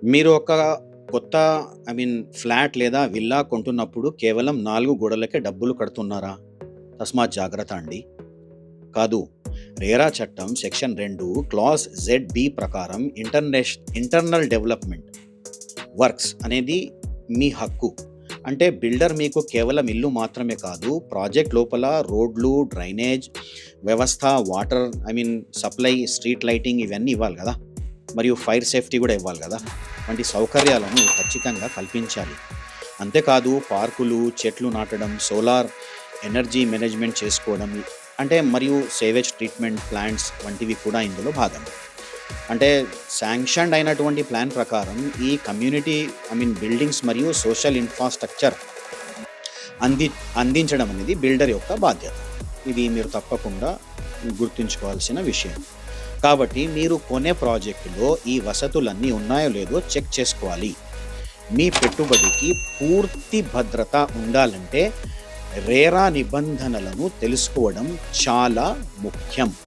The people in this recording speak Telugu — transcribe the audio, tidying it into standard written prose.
మీరు ఒక కొత్త ఫ్లాట్ లేదా విల్లా కొంటున్నప్పుడు కేవలం 4 గోడలకే డబ్బులు కడుతున్నారా? తస్మాత్ జాగ్రత్త అండి. కాదు. రేరా చట్టం సెక్షన్ 2 క్లాజ్ జెడ్-బి ప్రకారం ఇంటర్నల్ డెవలప్‌మెంట్ వర్క్స్ అనేది మీ హక్కు. అంటే బిల్డర్ మీకు కేవలం ఇల్లు మాత్రమే కాదు, ప్రాజెక్ట్ లోపల రోడ్లు, డ్రైనేజ్ వ్యవస్థ, వాటర్ సప్లై, స్ట్రీట్ లైటింగ్ ఇవన్నీ ఇవ్వాలి గదా! మరియు ఫైర్ సేఫ్టీ గూడా ఇవ్వాలి గదా! వంటి సౌకర్యాలను ఖచ్చితంగా కల్పించాలి. అంతేకాదు పార్కులు, చెట్లు నాటడం, సోలార్ ఎనర్జీ మేనేజ్‌మెంట్ చేసుకోవడం మరియు సేవేజ్ ట్రీట్మెంట్ ప్లాంట్స్ వంటివి కూడా ఇందులో భాగమే. అంటే శాంక్షన్డ్ అయినటువంటి ప్లాన్ ప్రకారం ఈ కమ్యూనిటీ బిల్డింగ్స్ మరియు సోషల్ ఇన్‌ఫ్రాస్ట్రక్చర్ అంది అందించడం అనేది బిల్డర్ యొక్క బాధ్యత. ఇది మీరు తప్పకుండా గుర్తుంచుకోవాల్సిన విషయం. కాబట్టి మీరు కొనే ప్రాజెక్టులో ఈ వసతులన్నీ ఉన్నాయో లేదో చెక్ చేసుకోవాలి. మీ పెట్టుబడికి పూర్తి భద్రత ఉండాలంటే రేరా నిబంధనలను తెలుసుకోవడం చాలా ముఖ్యం.